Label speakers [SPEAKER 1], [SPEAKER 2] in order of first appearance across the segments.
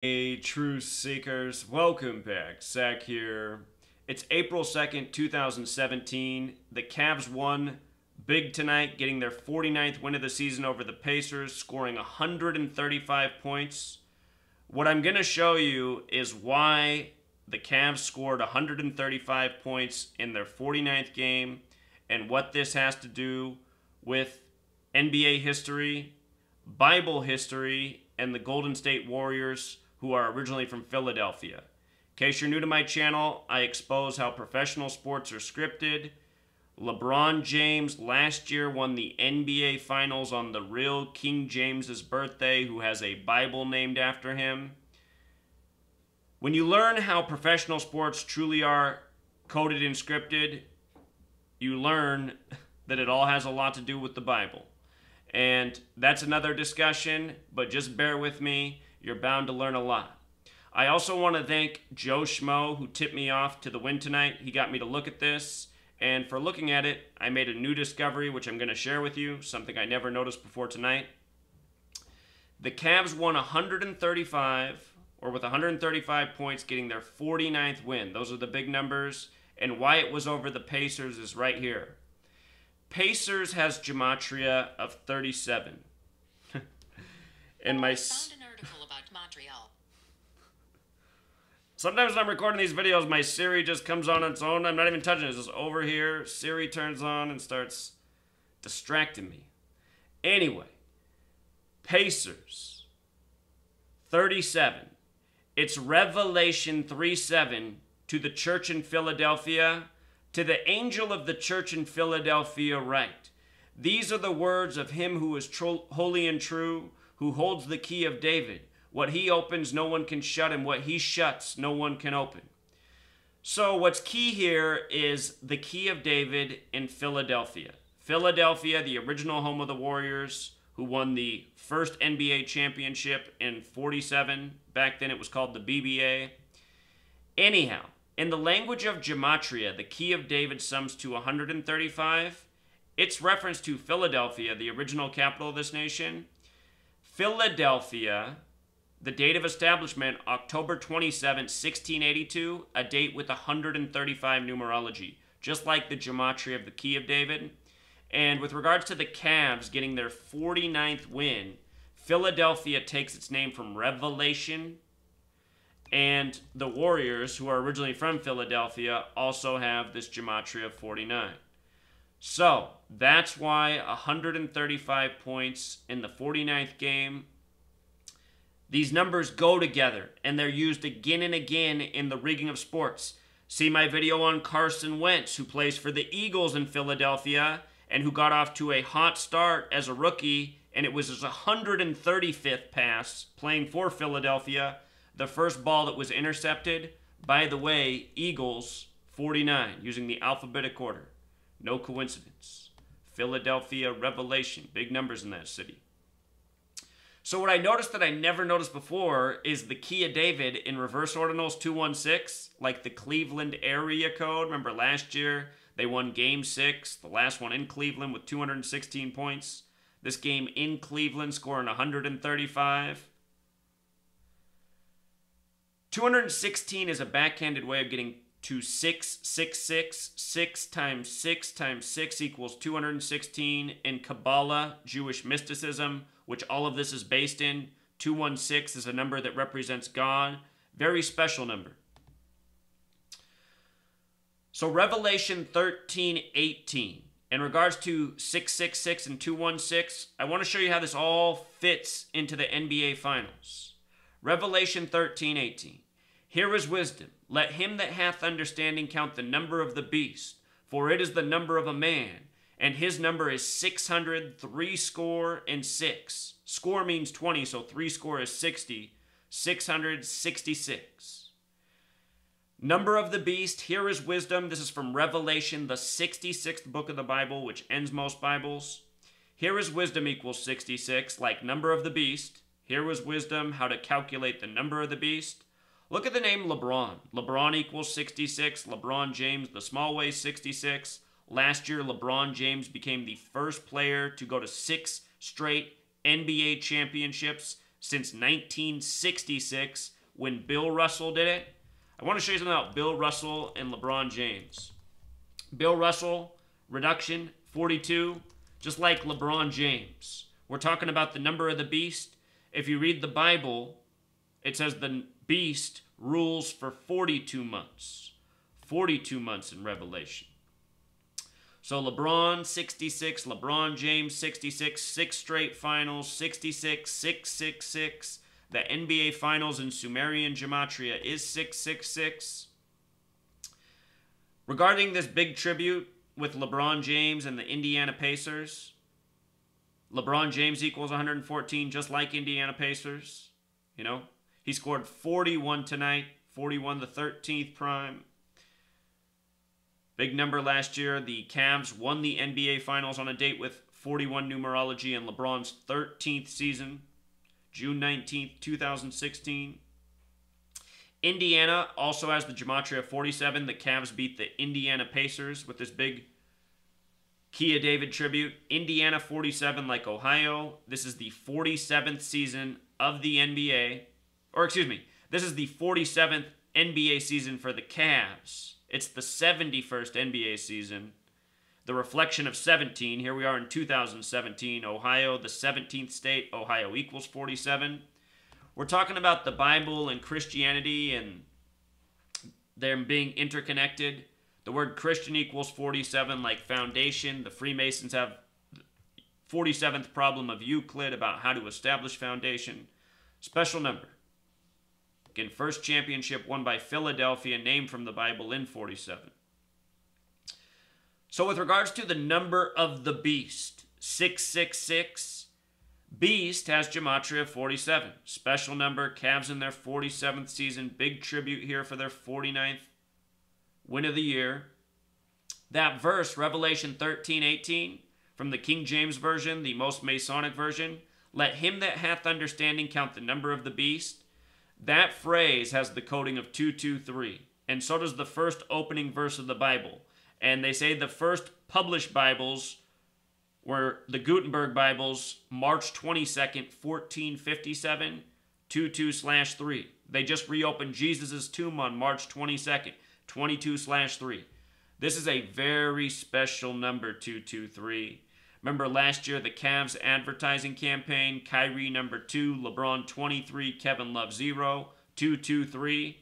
[SPEAKER 1] Hey, truth seekers, welcome back. Zach here. It's April 2nd, 2017. The Cavs won big tonight, getting their 49th win of the season over the Pacers, scoring 135 points. What I'm going to show you is why the Cavs scored 135 points in their 49th game and what this has to do with NBA history, Bible history, and the Golden State Warriors, who are originally from Philadelphia. In case you're new to my channel, I expose how professional sports are scripted. LeBron James last year won the NBA Finals on the real King James's birthday, who has a Bible named after him. When you learn how professional sports truly are coded and scripted, you learn that it all has a lot to do with the Bible. And that's another discussion, but just bear with me. You're bound to learn a lot. I also want to thank Joe Schmo, who tipped me off to the win tonight. He got me to look at this. And for looking at it, I made a new discovery, which I'm going to share with you, something I never noticed before tonight. The Cavs won 135, or with 135 points, getting their 49th win. Those are the big numbers. And why it was over the Pacers is right here. Pacers has gematria of 37. And my...
[SPEAKER 2] found an article about Montreal.
[SPEAKER 1] Sometimes when I'm recording these videos, my Siri just comes on its own. I'm not even touching it. It's just over here. Siri turns on and starts distracting me. Anyway, Pacers, 37. It's Revelation 3:7 to the church in Philadelphia. To the angel of the church in Philadelphia write, these are the words of him who is holy and true, who holds the key of David. What he opens, no one can shut, and what he shuts, no one can open. So what's key here is the key of David in Philadelphia. Philadelphia, the original home of the Warriors, who won the first NBA championship in 47. Back then it was called the BBA. Anyhow, in the language of gematria, the key of David sums to 135. It's reference to Philadelphia, the original capital of this nation. Philadelphia, the date of establishment, October 27, 1682, a date with 135 numerology, just like the gematria of the key of David. And with regards to the Cavs getting their 49th win, Philadelphia takes its name from Revelation. And the Warriors, who are originally from Philadelphia, also have this gematria of 49. So, that's why 135 points in the 49th game. These numbers go together, and they're used again and again in the rigging of sports. See my video on Carson Wentz, who plays for the Eagles in Philadelphia, and who got off to a hot start as a rookie, and it was his 135th pass playing for Philadelphia. The first ball that was intercepted, by the way, Eagles 49, using the alphabetic order. No coincidence. Philadelphia Revelation, big numbers in that city. So what I noticed that I never noticed before is the key of David in reverse ordinals 216, like the Cleveland area code. Remember last year they won game 6, the last one in Cleveland with 216 points. This game in Cleveland scoring 135. 216 is a backhanded way of getting to 666. 6 times 6 times 6 equals 216. In Kabbalah, Jewish mysticism, which all of this is based in, 216 is a number that represents God. Very special number. So Revelation 13:18. In regards to 666 and 216, I want to show you how this all fits into the NBA Finals. Revelation 13:18. Here is wisdom. Let him that hath understanding count the number of the beast, for it is the number of a man, and his number is 666. Score means 20, so 3 score is 60. 666. Number of the beast, here is wisdom. This is from Revelation, the 66th book of the Bible, which ends most Bibles. Here is wisdom equals 66, like number of the beast. Here was wisdom, how to calculate the number of the beast. Look at the name LeBron. LeBron equals 66. LeBron James, the small way, 66. Last year, LeBron James became the first player to go to 6 straight NBA championships. since 1966 when Bill Russell did it. I want to show you something about Bill Russell and LeBron James. Bill Russell, reduction, 42, just like LeBron James. We're talking about the number of the beast. If you read the Bible, it says the beast rules for 42 months. 42 months in Revelation. So LeBron, 66. LeBron James, 66. 6 straight finals, 66, 666. The NBA Finals in Sumerian Gematria is 666. Regarding this big tribute with LeBron James and the Indiana Pacers, LeBron James equals 114, just like Indiana Pacers. You know, he scored 41 tonight, 41 the 13th prime. Big number last year. The Cavs won the NBA Finals on a date with 41 numerology in LeBron's 13th season, June 19th, 2016. Indiana also has the Gematria of 47. The Cavs beat the Indiana Pacers with this big Kia David tribute. Indiana 47 like Ohio. This is the 47th season of the NBA. Or excuse me, this is the 47th NBA season for the Cavs. It's the 71st NBA season. The reflection of 17. Here we are in 2017. Ohio, the 17th state. Ohio equals 47. We're talking about the Bible and Christianity and them being interconnected. The word Christian equals 47 like foundation. The Freemasons have 47th problem of Euclid about how to establish foundation. Special number. Again, first championship won by Philadelphia, named from the Bible in 47. So with regards to the number of the beast, 666, beast has Gematria 47. Special number, Cavs in their 47th season. Big tribute here for their 49th win of the year. That verse, Revelation 13:18, from the King James Version, the most Masonic version, let him that hath understanding count the number of the beast. That phrase has the coding of 223, and so does the first opening verse of the Bible. And they say the first published Bibles were the Gutenberg Bibles, March 22nd, 1457, 22/3. They just reopened Jesus' tomb on March 22nd, 22/3. This is a very special number, 223. Remember last year, the Cavs advertising campaign, Kyrie number 2, LeBron 23, Kevin Love 0, 223.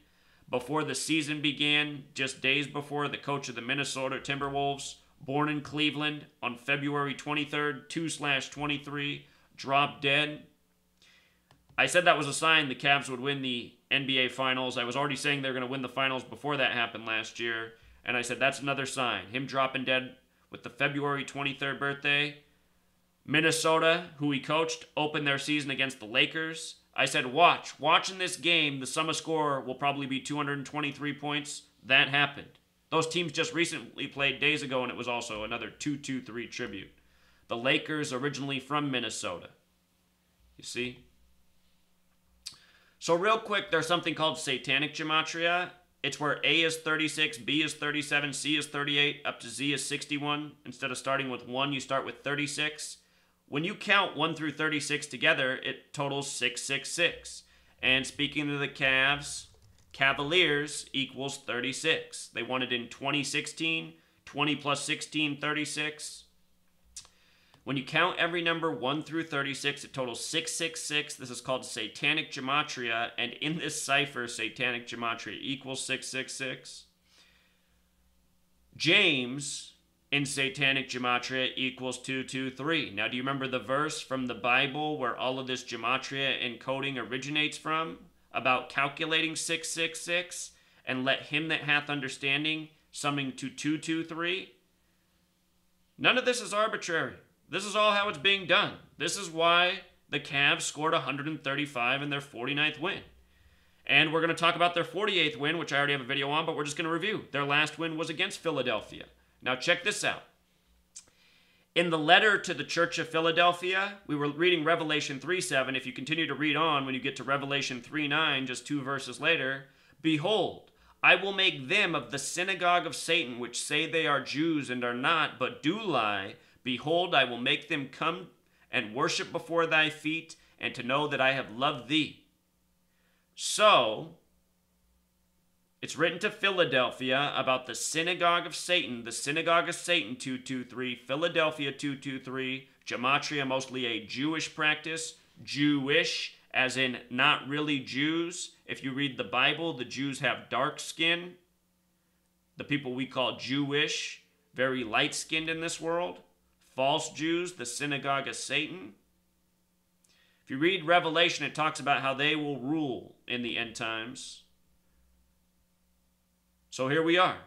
[SPEAKER 1] Before the season began, just days before, the coach of the Minnesota Timberwolves, born in Cleveland on February 23rd, 2/23, dropped dead. I said that was a sign the Cavs would win the NBA Finals. I was already saying they were going to win the Finals before that happened last year. And I said that's another sign. Him dropping dead with the February 23rd birthday. Minnesota, who he coached, opened their season against the Lakers. I said, watch in this game, the sum of score will probably be 223 points. That happened. Those teams just recently played days ago, and it was also another 223 tribute. The Lakers, originally from Minnesota. You see? So real quick, there's something called Satanic Gematria. It's where A is 36, B is 37, C is 38, up to Z is 61. Instead of starting with 1, you start with 36. When you count 1 through 36 together, it totals 666. And speaking to the Cavs, Cavaliers equals 36. They won it in 2016, 20 plus 16, 36. When you count every number 1 through 36, it totals 666. This is called Satanic Gematria, and in this cipher, Satanic Gematria equals 666. James in Satanic Gematria equals 223. Now, do you remember the verse from the Bible where all of this Gematria encoding originates from? About calculating 666, and let him that hath understanding summing to 223? None of this is arbitrary. This is all how it's being done. This is why the Cavs scored 135 in their 49th win. And we're going to talk about their 48th win, which I already have a video on, but we're just going to review. Their last win was against Philadelphia. Now check this out. In the letter to the Church of Philadelphia, we were reading Revelation 3:7. If you continue to read on, when you get to Revelation 3:9, just 2 verses later, behold, I will make them of the synagogue of Satan, which say they are Jews and are not, but do lie. Behold, I will make them come and worship before thy feet, and to know that I have loved thee. So, it's written to Philadelphia about the synagogue of Satan, 223, Philadelphia 223, gematria, mostly a Jewish practice, Jewish, as in not really Jews. If you read the Bible, the Jews have dark skin. The people we call Jewish, very light-skinned in this world. False Jews, the synagogue of Satan. If you read Revelation, it talks about how they will rule in the end times. So here we are.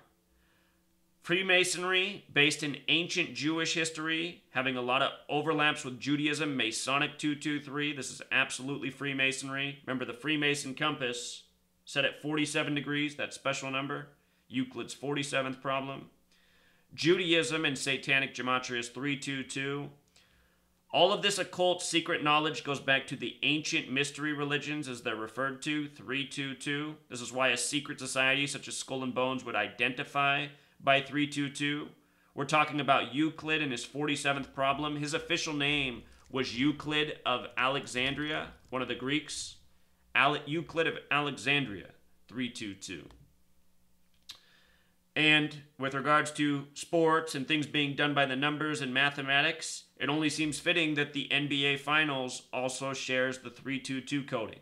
[SPEAKER 1] Freemasonry, based in ancient Jewish history, having a lot of overlaps with Judaism, Masonic 223. This is absolutely Freemasonry. Remember the Freemason compass set at 47 degrees, that special number. Euclid's 47th problem. Judaism and Satanic gematria is 322. All of this occult secret knowledge goes back to the ancient mystery religions as they're referred to, 322. This is why a secret society such as Skull and Bones would identify by 322. We're talking about Euclid and his 47th problem. His official name was Euclid of Alexandria, one of the Greeks. Euclid of Alexandria, 322. And with regards to sports and things being done by the numbers and mathematics, it only seems fitting that the NBA Finals also shares the 322 coding.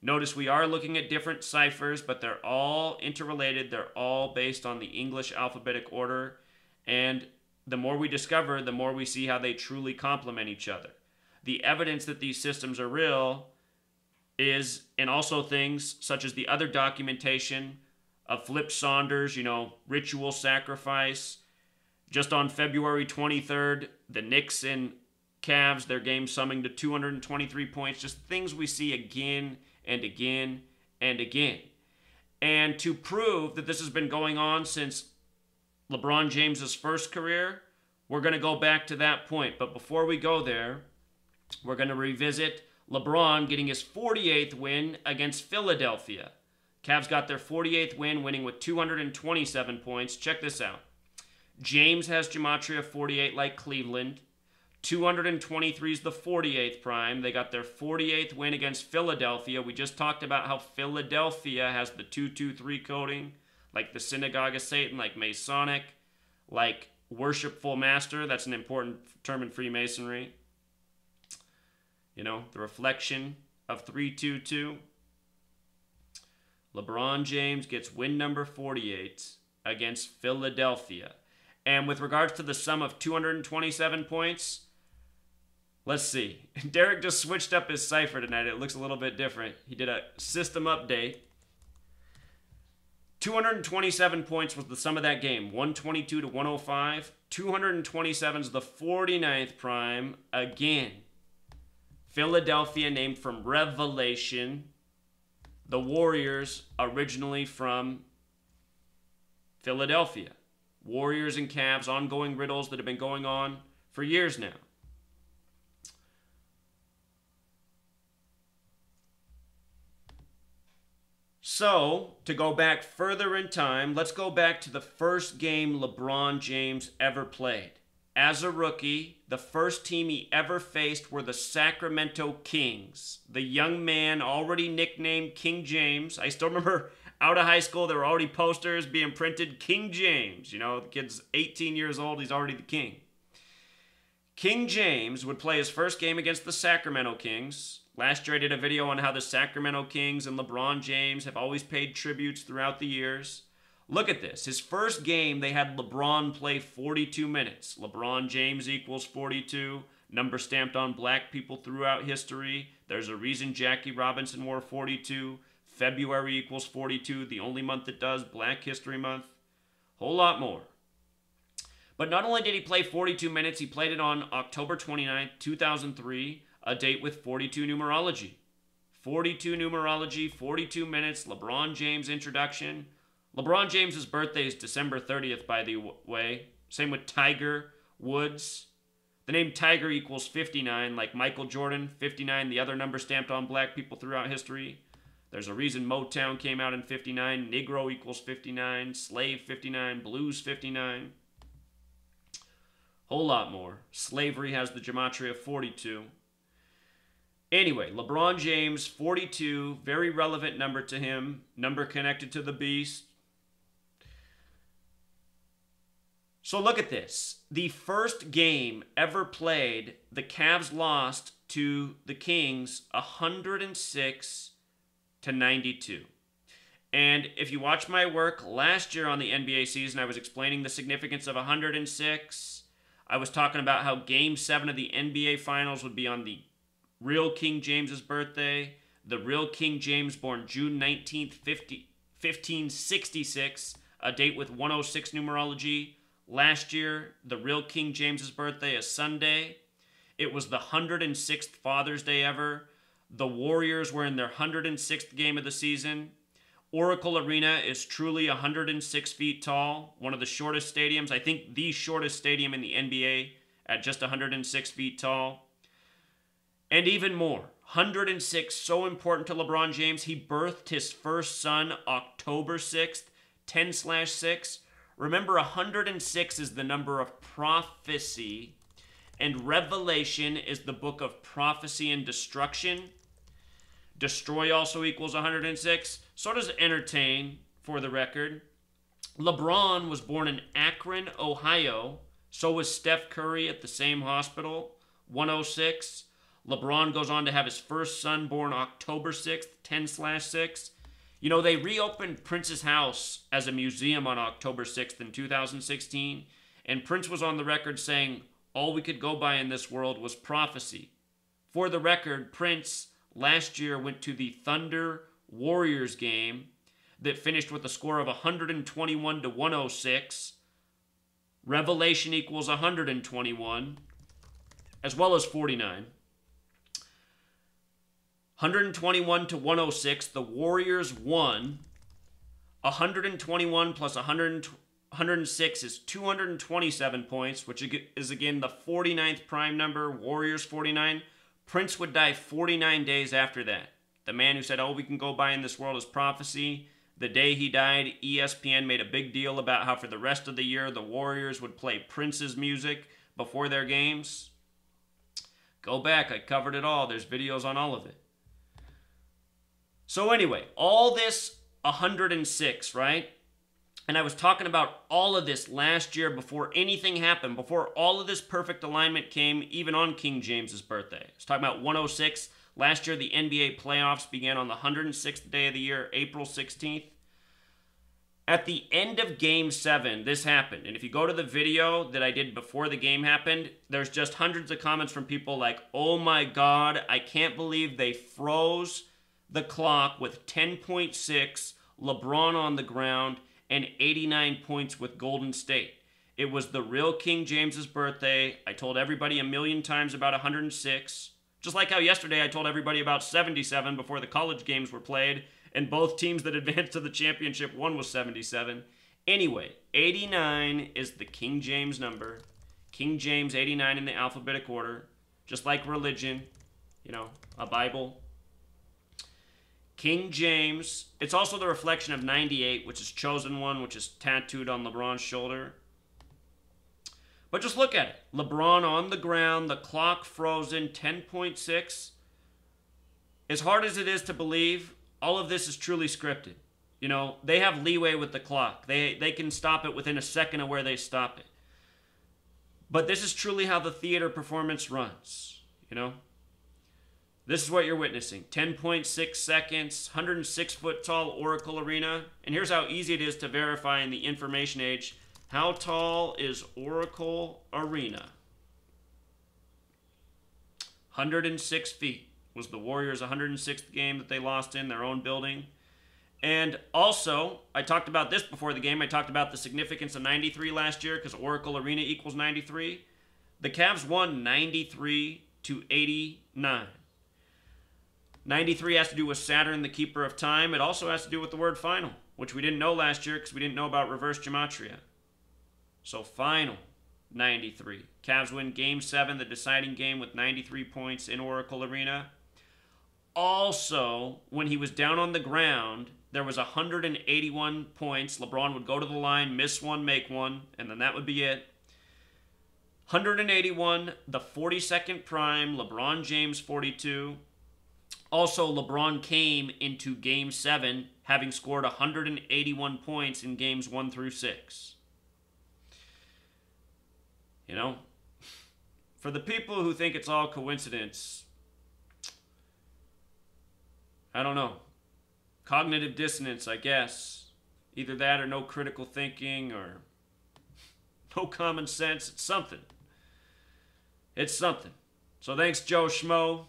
[SPEAKER 1] Notice we are looking at different ciphers, but they're all interrelated. They're all based on the English alphabetic order. And the more we discover, the more we see how they truly complement each other. The evidence that these systems are real is, and also things such as the other documentation of Flip Saunders, ritual sacrifice. Just on February 23rd, the Knicks and Cavs, their game summing to 223 points. Just things we see again and again and again. And to prove that this has been going on since LeBron James's first career, we're going to go back to that point. But before we go there, we're going to revisit LeBron getting his 48th win against Philadelphia. Cavs got their 48th win, winning with 227 points. Check this out. James has gematria 48 like Cleveland. 223 is the 48th prime. They got their 48th win against Philadelphia. We just talked about how Philadelphia has the 223 coding, like the Synagogue of Satan, like Masonic, like Worshipful Master. That's an important term in Freemasonry. The reflection of 322. LeBron James gets win number 48 against Philadelphia. And with regards to the sum of 227 points, let's see. Derek just switched up his cipher tonight. It looks a little bit different. He did a system update. 227 points was the sum of that game. 122 to 105. 227 is the 49th prime. Again, Philadelphia named from Revelation. The Warriors originally from Philadelphia. Warriors and Cavs, ongoing riddles that have been going on for years now. So, to go back further in time, let's go back to the first game LeBron James ever played. As a rookie, the first team he ever faced were the Sacramento Kings. The young man already nicknamed King James. I still remember out of high school, there were already posters being printed, King James. The kid's 18 years old, he's already the king. King James would play his first game against the Sacramento Kings. Last year I did a video on how the Sacramento Kings and LeBron James have always paid tributes throughout the years. Look at this. His first game, they had LeBron play 42 minutes. LeBron James equals 42. Number stamped on black people throughout history. There's a reason Jackie Robinson wore 42. February equals 42. The only month it does. Black History Month. Whole lot more. But not only did he play 42 minutes, he played it on October 29th, 2003. A date with 42 numerology. 42 numerology, 42 minutes. LeBron James introduction. LeBron James' birthday is December 30th, by the way. Same with Tiger Woods. The name Tiger equals 59, like Michael Jordan, 59, the other number stamped on black people throughout history. There's a reason Motown came out in 59. Negro equals 59. Slave 59. Blues 59. Whole lot more. Slavery has the gematria of 42. Anyway, LeBron James, 42, very relevant number to him, number connected to the beast. So look at this. The first game ever played, the Cavs lost to the Kings 106-92. And if you watch my work last year on the NBA season, I was explaining the significance of 106. I was talking about how Game 7 of the NBA Finals would be on the real King James's birthday. The real King James, born June 19th, 1566, a date with 106 numerology. Last year, the real King James's birthday is Sunday. It was the 106th Father's Day ever. The Warriors were in their 106th game of the season. Oracle Arena is truly 106 feet tall, one of the shortest stadiums, I think the shortest stadium in the NBA at just 106 feet tall. And even more, 106, so important to LeBron James, he birthed his first son October 6th, 10/6. Remember, 106 is the number of prophecy, and Revelation is the book of prophecy and destruction. Destroy also equals 106. So does entertain, for the record. LeBron was born in Akron, Ohio. So was Steph Curry at the same hospital, 106. LeBron goes on to have his first son born October 6th, 10/6. You know, they reopened Prince's house as a museum on October 6th in 2016. And Prince was on the record saying, all we could go by in this world was prophecy. For the record, Prince last year went to the Thunder Warriors game that finished with a score of 121-106. Revelation equals 121, as well as 49. 121-106, the Warriors won. 121 plus 106 is 227 points, which is again the 49th prime number, Warriors 49. Prince would die 49 days after that. The man who said, all we can go by in this world is prophecy. The day he died, ESPN made a big deal about how for the rest of the year, the Warriors would play Prince's music before their games. Go back, I covered it all. There's videos on all of it. So anyway, all this 106, right? And I was talking about all of this last year before anything happened, before all of this perfect alignment came, even on King James's birthday. I was talking about 106. Last year, the NBA playoffs began on the 106th day of the year, April 16th. At the end of Game 7, this happened. And if you go to the video that I did before the game happened, there's just hundreds of comments from people like, oh my God, I can't believe they froze the clock with 10.6, LeBron on the ground, and 89 points with Golden State. It was the real King James's birthday. I told everybody a million times about 106. Just like how yesterday I told everybody about 77 before the college games were played, and both teams that advanced to the championship, one was 77. Anyway, 89 is the King James number. King James, 89 in the alphabetic order. Just like religion, you know, a Bible. King James, it's also the reflection of 98, which is chosen one, which is tattooed on LeBron's shoulder. But just look at it. LeBron on the ground, the clock frozen, 10.6. As hard as it is to believe, all of this is truly scripted. You know, they have leeway with the clock. They can stop it within a second of where they stop it. But this is truly how the theater performance runs, you know? This is what you're witnessing. 10.6 seconds, 106-foot tall Oracle Arena. And here's how easy it is to verify in the information age. How tall is Oracle Arena? 106 feet was the Warriors' 106th game that they lost in their own building. And also, I talked about this before the game. I talked about the significance of 93 last year because Oracle Arena equals 93. The Cavs won 93-89. 93 has to do with Saturn, the keeper of time. It also has to do with the word final, which we didn't know last year because we didn't know about reverse gematria. So final, 93. Cavs win Game 7, the deciding game, with 93 points in Oracle Arena. Also, when he was down on the ground, there was 181 points. LeBron would go to the line, miss one, make one, and then that would be it. 181, the 42nd prime, LeBron James 42. Also, LeBron came into Game 7 having scored 181 points in Games 1 through 6. You know, for the people who think it's all coincidence, I don't know. Cognitive dissonance, I guess. Either that or no critical thinking or no common sense. It's something. It's something. So thanks, Joe Schmo.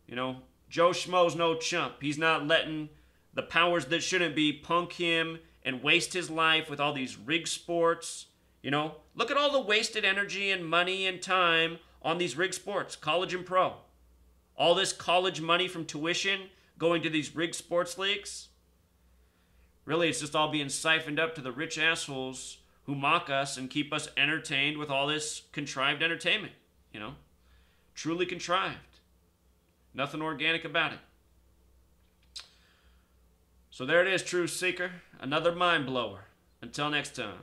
[SPEAKER 1] You know, Joe Schmo's no chump. He's not letting the powers that shouldn't be punk him and waste his life with all these rig sports. You know, look at all the wasted energy and money and time on these rig sports, college and pro. All this college money from tuition going to these rig sports leagues. Really, it's just all being siphoned up to the rich assholes who mock us and keep us entertained with all this contrived entertainment. You know, truly contrived. Nothing organic about it. So there it is, Truth Seeker. Another mind blower. Until next time.